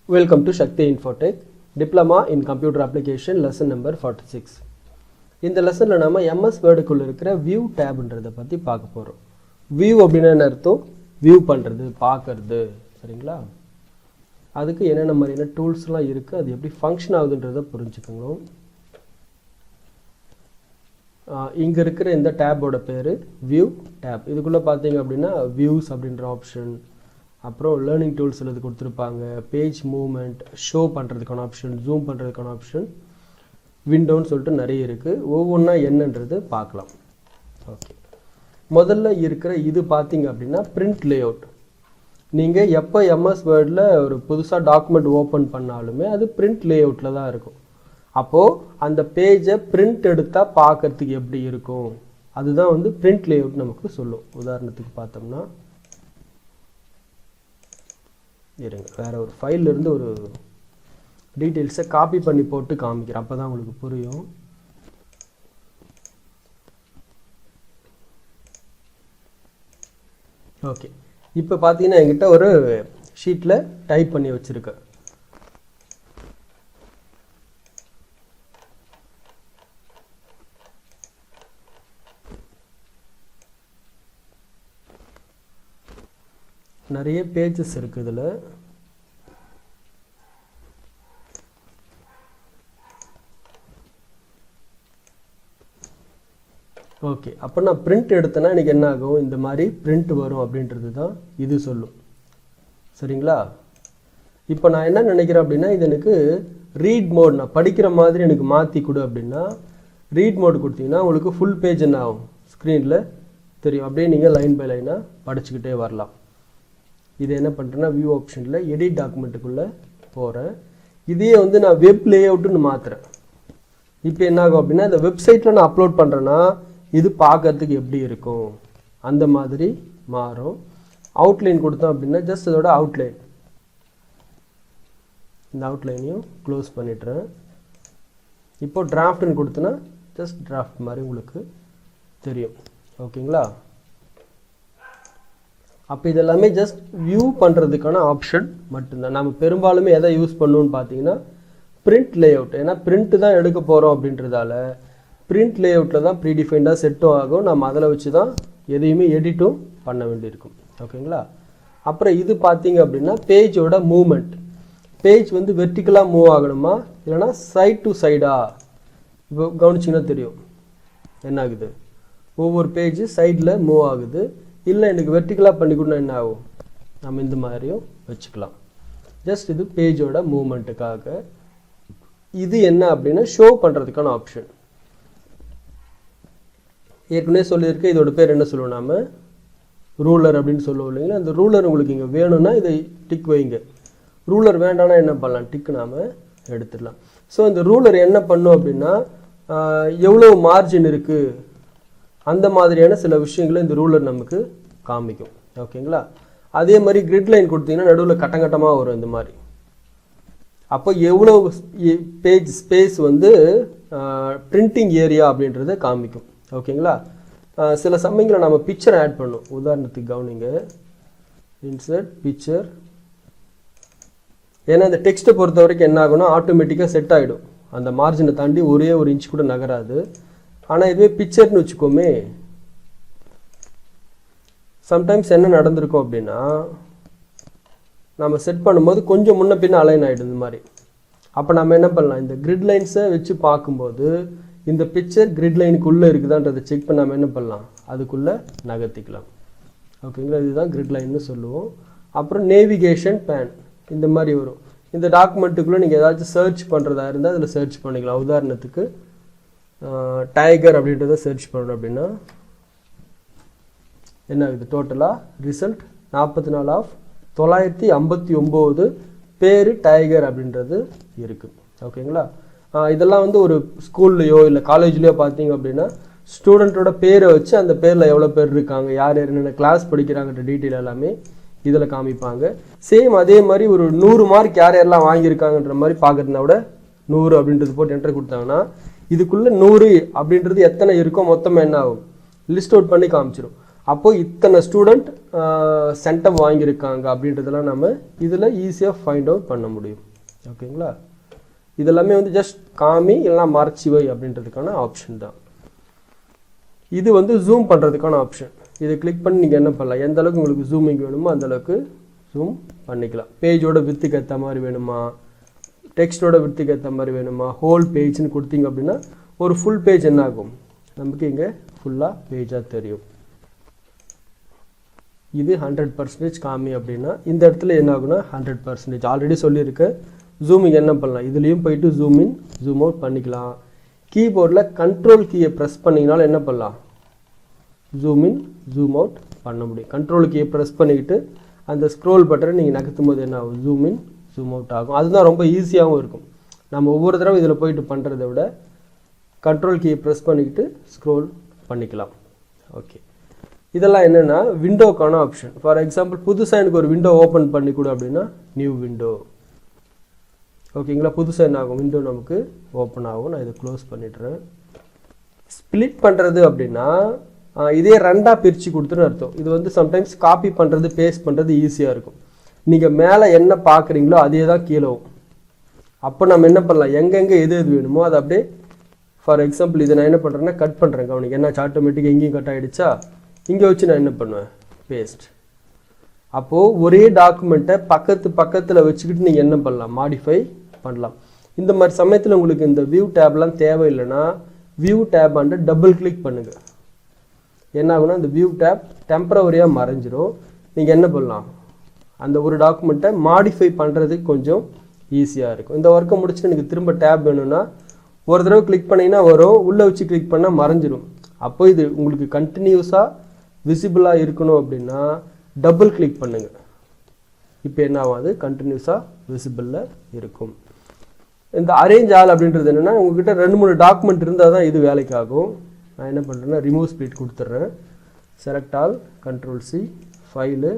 Welcome to Shakti Infotech Diploma in Computer Application lesson number 46. இந்த லெசனில் நம்ம MS வேர்டுக்குள்ள இருக்கிற வியூ டேப்ன்றதை பற்றி பார்க்க போகிறோம். வியூ அப்படின்னா என்ன அர்த்தம்? வியூ பண்ணுறது, பார்க்கறது, சரிங்களா? அதுக்கு என்னென்ன மாதிரியான டூல்ஸ்லாம் இருக்குது, அது எப்படி ஃபங்க்ஷன் ஆகுதுன்றதை புரிஞ்சுக்கணும். இங்கே இருக்கிற இந்த டேபோட பேர் வியூ டேப். இதுக்குள்ளே பார்த்தீங்க அப்படின்னா வியூஸ் அப்படின்ற ஆப்ஷன், அப்புறம் லேர்னிங் டூல்ஸ் இது கொடுத்துருப்பாங்க, பேஜ் மூவ்மெண்ட், ஷோ பண்ணுறதுக்கான ஆப்ஷன், ஜூம் பண்ணுறதுக்கான ஆப்ஷன், விண்டோன்னு சொல்லிட்டு நிறைய இருக்குது. ஒவ்வொன்றா என்னன்றது பார்க்கலாம். ஓகே, முதல்ல இருக்கிற இது பார்த்தீங்க அப்படின்னா பிரிண்ட் லேஅவுட். நீங்கள் எப்போ MS வேர்டில் ஒரு புதுசாக டாக்குமெண்ட் ஓப்பன் பண்ணாலுமே அது பிரிண்ட் லேஅவுட்டில் தான் இருக்கும். அப்போது அந்த பேஜை பிரிண்ட் எடுத்தால் பார்க்கறதுக்கு எப்படி இருக்கும், அதுதான் வந்து பிரிண்ட் லேஅவுட் நமக்கு சொல்லும். உதாரணத்துக்கு பார்த்தோம்னா, இருங்க, வேறு ஒரு ஃபைல்லேருந்து ஒரு டீட்டெயில்ஸை காப்பி பண்ணி போட்டு காமிக்கிறேன், அப்போ தான் உங்களுக்கு புரியும். ஓகே, இப்போ பார்த்தீங்கன்னா என்கிட்ட ஒரு ஷீட்டில் டைப் பண்ணி வச்சுருக்கேன். நிறைய பேஜஸ் இருக்குது இதில். ஓகே, அப்போ நான் பிரிண்ட் எடுத்தேன்னா எனக்கு என்ன ஆகும், இந்த மாதிரி பிரிண்ட் வரும் அப்படின்றது தான் இது சொல்லும். சரிங்களா? இப்போ நான் என்ன நினைக்கிறேன் அப்படின்னா, இது எனக்கு ரீட் மோட், நான் படிக்கிற மாதிரி எனக்கு மாற்றி கொடு அப்படின்னா, ரீட் மோட் கொடுத்தீங்கன்னா உங்களுக்கு ஃபுல் பேஜ் என்ன ஆகும், ஸ்க்ரீனில் தெரியும். அப்படியே நீங்கள் லைன் பை லைனாக படிச்சுக்கிட்டே வரலாம். இது என்ன பண்ணுறேன்னா, வியூ ஆப்ஷனில் எடிட் டாக்குமெண்ட்டுக்குள்ளே போகிறேன். இதையே வந்து நான் வெப் லேஅவுட்டுன்னு மாற்றுறேன். இப்போ என்ன ஆகும் அப்படின்னா, இந்த வெப்சைட்டில் நான் அப்லோட் பண்ணுறேன்னா இது பார்க்கறதுக்கு எப்படி இருக்கும் அந்த மாதிரி மாறும். அவுட்லைன் கொடுத்தோம் அப்படின்னா ஜஸ்ட் இதோட அவுட்லைன், இந்த அவுட்லைனையும் க்ளோஸ் பண்ணிடுறேன். இப்போ டிராஃப்ட்னு கொடுத்தோன்னா ஜஸ்ட் டிராஃப்ட் மாதிரி உங்களுக்கு தெரியும். ஓகேங்களா? அப்போ இதெல்லாமே ஜஸ்ட் வியூ பண்ணுறதுக்கான ஆப்ஷன் மட்டும்தான். நம்ம பெரும்பாலுமே எதை யூஸ் பண்ணுவோன்னு பார்த்தீங்கன்னா பிரிண்ட் லேஅவுட். ஏன்னா பிரிண்ட்டு தான் எடுக்க போகிறோம் அப்படின்றதால பிரிண்ட் லேஅவுட்டில் தான் ப்ரீடிஃபைண்டாக செட்டும் ஆகும். நம்ம அதில் வச்சு தான் எதையுமே எடிட்டும் பண்ண வேண்டியிருக்கும். ஓகேங்களா? அப்புறம் இது பார்த்தீங்க அப்படின்னா பேஜோட மூவ்மெண்ட். பேஜ் வந்து வெர்டிக்கலாக மூவ் ஆகணுமா இல்லைனா சைட் டு சைடா? இப்போ கவனிச்சிங்கன்னா தெரியும் என்ன ஆகுது, ஒவ்வொரு பேஜ் சைடில் மூவ் ஆகுது. இல்லை எனக்கு வெர்டிக்கலாக பண்ணி கொடுனா என்ன ஆகும், நம்ம இந்த மாதிரியும் வச்சுக்கலாம். ஜஸ்ட் இது பேஜோட மூவ்மெண்ட்டுக்காக. இது என்ன அப்படின்னா ஷோ பண்ணுறதுக்கான ஆப்ஷன். ஏற்கனவே சொல்லியிருக்க, இதோட பேர் என்ன சொல்லுவோம், நாம ரூலர் அப்படின்னு சொல்லுவோம் இல்லைங்களா? அந்த ரூலர் உங்களுக்கு இங்கே வேணும்னா இதை டிக் வைங்க. ரூலர் வேண்டாம்னா என்ன பண்ணலாம், டிக் நாம் எடுத்துடலாம். ஸோ இந்த ரூலர் என்ன பண்ணும் அப்படின்னா, எவ்வளோ மார்ஜின் இருக்குது அந்த மாதிரியான சில விஷயங்களை இந்த ரூலர் நமக்கு காமிக்கும். ஓகேங்களா? அதே மாதிரி கிரிட் லைன் கொடுத்தீங்கன்னா நடுவில் கட்டங்கட்டமாக வரும் இந்த மாதிரி. அப்போ எவ்வளோ பேஜ் ஸ்பேஸ் வந்து பிரிண்டிங் ஏரியா அப்படின்றத காமிக்கும். ஓகேங்களா? சில சமயங்களில் நம்ம பிக்சர் ஆட் பண்ணும். உதாரணத்துக்கு கவனிங்க, இன்சர்ட் பிக்சர். ஏன்னா இந்த டெக்ஸ்ட்டை பொறுத்த வரைக்கும் என்ன ஆகும்னா ஆட்டோமேட்டிக்காக செட் ஆகிடும், அந்த மார்ஜினை தாண்டி ஒரே ஒரு இன்ச் கூட நகராது. ஆனால் இதுவே பிக்சர்னு வச்சுக்கோமே, சம்டைம்ஸ் என்ன நடந்திருக்கும் அப்படின்னா நம்ம செட் பண்ணும்போது கொஞ்சம் முன்ன பின்ன அலைன் ஆகிடும் இந்த மாதிரி. அப்போ நம்ம என்ன பண்ணலாம், இந்த கிரிட் லைன்ஸை வச்சு பார்க்கும்போது இந்த பிக்சர் கிரிட் லைனுக்குள்ளே இருக்குதான்றதை செக் பண்ண நம்ம என்ன பண்ணலாம், அதுக்குள்ளே நகர்த்திக்கலாம். ஓகேங்களா? இதுதான் கிரிட் லைன்னு சொல்லுவோம். அப்புறம் நேவிகேஷன் பேன் இந்த மாதிரி வரும். இந்த டாக்குமெண்ட்டுக்குள்ளே நீங்கள் ஏதாச்சும் சர்ச் பண்ணுறதா இருந்தால் அதில் சர்ச் பண்ணிக்கலாம். உதாரணத்துக்கு டைகர் அப்படின்றத சர்ச் பண்ணணும் அப்படின்னா என்ன ஆகுது, டோட்டலாக ரிசல்ட் 44,959 பேர் டைகர் அப்படின்றது இருக்குது. ஓகேங்களா? இதெல்லாம் வந்து ஒரு ஸ்கூல்லையோ இல்லை காலேஜ்லேயோ பார்த்தீங்க அப்படின்னா ஸ்டூடெண்ட்டோட பேரை வச்சு அந்த பேரில் எவ்வளோ பேர் இருக்காங்க, யார் யார் என்னென்ன கிளாஸ் படிக்கிறாங்கன்ற டீட்டெயில் எல்லாமே இதில் காமிப்பாங்க. சேம் அதே மாதிரி ஒரு 100 மார்க் யார் யாரெல்லாம் வாங்கியிருக்காங்கன்ற மாதிரி பார்க்குறதுனா விட 100 அப்படின்றது போட்டு என்ட்ரு கொடுத்தாங்கன்னா இதுக்குள்ளே 100 அப்படின்றது எத்தனை இருக்கோ மொத்தமாக என்ன ஆகும் லிஸ்ட் அவுட் பண்ணி காமிச்சிடும். அப்போது இத்தனை ஸ்டூடெண்ட் சென்டம் வாங்கியிருக்காங்க அப்படின்றதெல்லாம் நம்ம இதில் ஈஸியாக ஃபைண்ட் அவுட் பண்ண முடியும். ஓகேங்களா? இதெல்லாமே வந்து ஜஸ்ட் காமி இல்லைனா மறைச்சி வை அப்படின்றதுக்கான ஆப்ஷன் தான். இது வந்து ஜூம் பண்ணுறதுக்கான ஆப்ஷன். இதை கிளிக் பண்ணி நீங்கள் என்ன பண்ணலாம், எந்த அளவுக்கு உங்களுக்கு ஜூமிங் வேணுமோ அந்தளவுக்கு ஜூம் பண்ணிக்கலாம். பேஜோட வித்துக்கு ஏற்ற மாதிரி வேணுமா, டெக்ஸ்டோட வித்துக்கு ஏற்ற மாதிரி வேணுமா, ஹோல் பேஜ்னு கொடுத்தீங்க அப்படின்னா ஒரு ஃபுல் பேஜ் என்ன ஆகும், நமக்கு இங்கே ஃபுல்லாக பேஜாக தெரியும். இது 100% காமி அப்படின்னா இந்த இடத்துல என்ன ஆகுனா 100%. ஆல்ரெடி சொல்லியிருக்க ஜூமிங் என்ன பண்ணலாம், இதுலேயும் போயிட்டு ஜூம் இன் ஜூம் அவுட் பண்ணிக்கலாம். கீபோர்டில் கண்ட்ரோல் கீயை ப்ரெஸ் பண்ணிங்கனாலும் என்ன பண்ணலாம், ஜூம் இன் ஜூம் அவுட் பண்ண முடியும். கண்ட்ரோல் கீயை ப்ரெஸ் பண்ணிக்கிட்டு அந்த ஸ்க்ரோல் பட்டனை நீங்கள் நகர்த்தும் போது என்ன ஆகும், ஜூம் இன் ஜூம் அவுட் ஆகும். அதுதான் ரொம்ப ஈஸியாகவும் இருக்கும். நம்ம ஒவ்வொரு தடவை இதில் போயிட்டு பண்ணுறத விட கண்ட்ரோல் கீயை ப்ரெஸ் பண்ணிக்கிட்டு ஸ்க்ரோல் பண்ணிக்கலாம். ஓகே, இதெல்லாம் என்னென்னா விண்டோக்கான ஆப்ஷன். ஃபார் எக்ஸாம்பிள் புதுசாக எனக்கு ஒரு விண்டோ ஓப்பன் பண்ணி கொடு அப்படின்னா நியூ விண்டோ. ஓகேங்களா? புதுசாக என்ன ஆகும், விண்டோ நமக்கு ஓப்பன் ஆகும். நான் இதை க்ளோஸ் பண்ணிடுறேன். ஸ்ப்ளிட் பண்ணுறது அப்படின்னா இதே ரெண்டாக பிரித்து கொடுத்துன்னு அர்த்தம். இது வந்து சம்டைம்ஸ் காப்பி பண்ணுறது பேஸ்ட் பண்ணுறது ஈஸியாக இருக்கும். நீங்கள் மேலே என்ன பார்க்குறீங்களோ அதே தான் கீழே. அப்போ நம்ம என்ன பண்ணலாம், எங்கெங்கே எது எது வேணுமோ அதை அப்படியே, ஃபார் எக்ஸாம்பிள் இதை நான் என்ன பண்ணுறேன்னா கட் பண்ணுறேன். கவனிக்கு என்னாச்சு, ஆட்டோமேட்டிக்காக எங்கேயும் கட் ஆகிடுச்சா, இங்கே வச்சு நான் என்ன பண்ணுவேன், பேஸ்ட். அப்போது ஒரே டாக்குமெண்ட்டை பக்கத்தில் வச்சுக்கிட்டு நீங்கள் என்ன பண்ணலாம், மாடிஃபை பண்ணலாம். இந்த மாதிரி சமயத்தில் உங்களுக்கு இந்த வியூ டேப்லாம் தேவையில்லைன்னா வியூ டேப் ஆண்டு டபுள் கிளிக் பண்ணுங்கள். என்ன ஆகுனா இந்த வியூ டேப் டெம்பரவரியாக மறைஞ்சிரும். நீங்கள் என்ன பண்ணலாம், அந்த ஒரு டாக்குமெண்ட்டை மாடிஃபை பண்ணுறதுக்கு கொஞ்சம் ஈஸியாக இருக்கும். இந்த ஒர்க்கை முடிச்சுட்டு எனக்கு திரும்ப டேப் வேணும்னா ஒரு தடவை கிளிக் பண்ணிங்கன்னா வரும், உள்ளே வச்சு கிளிக் பண்ணால் மறைஞ்சிரும். அப்போ இது உங்களுக்கு கண்டினியூஸாக விசிபிளாக இருக்கணும் அப்படின்னா டபுள் கிளிக் பண்ணுங்கள். இப்போ என்ன ஆகும், அது கண்டினியூஸாக விசிபிளில் இருக்கும். இந்த அரேஞ்ச் ஆல் அப்படின்றது என்னென்னா, உங்கள்கிட்ட 2-3 டாக்குமெண்ட் இருந்தால் தான் இது வேலைக்கு ஆகும். நான் என்ன பண்ணுறேன்னா ரிமூவ் ஸ்ப்ளிட் கொடுத்துட்றேன். Select all, control C, file,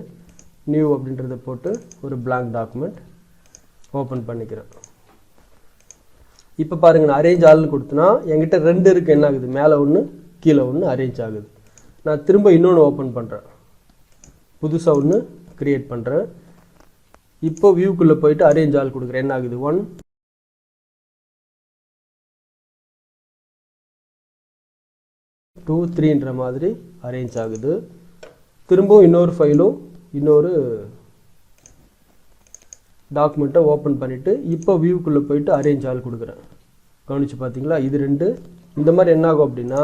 new அப்படின்றத போட்டு ஒரு blank டாக்குமெண்ட் ஓப்பன் பண்ணிக்கிறேன். இப்போ பாருங்கள், நான் அரேஞ்ச் ஆல்னு கொடுத்தனா என்கிட்ட 2 இருக்குது. என்ன ஆகுது, மேலே ஒன்று கீழே ஒன்று அரேஞ்ச் ஆகுது. நான் திரும்ப இன்னொன்று ஓப்பன் பண்ணுறேன், புதுசாக ஒன்று க்ரியேட் பண்ணுறேன். இப்போ வியூக்குள்ளே போயிட்டு அரேஞ்ச் ஆல் கொடுக்குறேன். என்ன ஆகுது, 1 2 3ன்ற மாதிரி அரேஞ்ச் ஆகுது. திரும்பவும் இன்னொரு ஃபைலும் இன்னொரு டாக்குமெண்ட்டை ஓப்பன் பண்ணிவிட்டு இப்போ வியூக்குள்ளே போயிட்டு அரேஞ்ச் ஆல் கொடுக்குறேன். கவனித்து பார்த்தீங்களா, இது 2. இந்த மாதிரி என்ன ஆகும் அப்படின்னா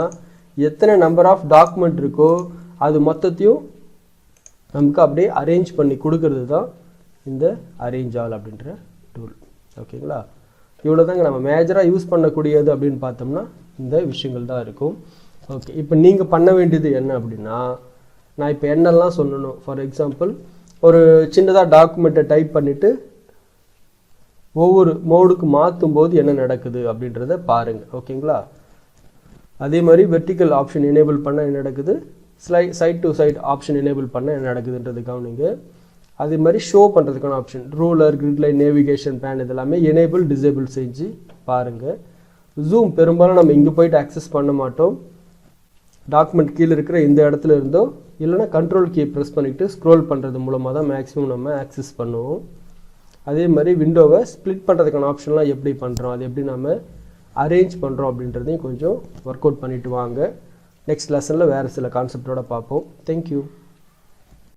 எத்தனை நம்பர் ஆஃப் டாக்குமெண்ட் இருக்கோ அது மொத்தத்தையும் நமக்கு அப்படியே அரேஞ்ச் பண்ணி கொடுக்கறது தான் இந்த அரேஞ்ச் ஆல் அப்படின்ற டூல். ஓகேங்களா? இவ்வளோ தாங்க நம்ம மேஜராக யூஸ் பண்ணக்கூடியது அப்படின்னு பார்த்தோம்னா இந்த விஷயங்கள் தான் இருக்கும். ஓகே, இப்போ நீங்கள் பண்ண வேண்டியது என்ன அப்படின்னா, நான் இப்போ என்னெல்லாம் சொல்லணும், ஃபார் எக்ஸாம்பிள் ஒரு சின்னதாக டாக்குமெண்ட்டை டைப் பண்ணிவிட்டு ஒவ்வொரு மோடுக்கு மாற்றும் போது என்ன நடக்குது அப்படின்றத பாருங்கள். ஓகேங்களா? அதே மாதிரி வெர்டிக்கல் ஆப்ஷன் எனேபிள் பண்ண என்ன நடக்குது, side to side option enable பண்ண என்ன நடக்குதுன்றது கவனிங்க. அதே மாதிரி ஷோ பண்ணுறதுக்கான option, ruler, gridline, navigation pane இதெல்லாமே எனேபிள் டிசேபிள் செஞ்சு பாருங்கள். ஜூம் பெரும்பாலும் நம்ம இங்கே போயிட்டு ஆக்சஸ் பண்ண மாட்டோம். டாக்குமெண்ட் கீழே இருக்கிற இந்த இடத்துல இருந்தோ இல்லைனா கண்ட்ரோல் கீயை ப்ரெஸ் பண்ணிவிட்டு ஸ்க்ரோல் பண்ணுறது மூலமாக தான் மேக்ஸிமம் நம்ம ஆக்சஸ் பண்ணுவோம். அதே மாதிரி விண்டோவை ஸ்ப்ளிட் பண்ணுறதுக்கான ஆப்ஷன்லாம் எப்படி பண்ணுறோம், அது எப்படி நம்ம அரேஞ்ச் பண்ணுறோம் அப்படின்றதையும் கொஞ்சம் ஒர்க் அவுட் பண்ணிவிட்டு வாங்க. நெக்ஸ்ட் லெசனில் வேறு சில கான்செப்டோடு பார்ப்போம். தேங்க்யூ.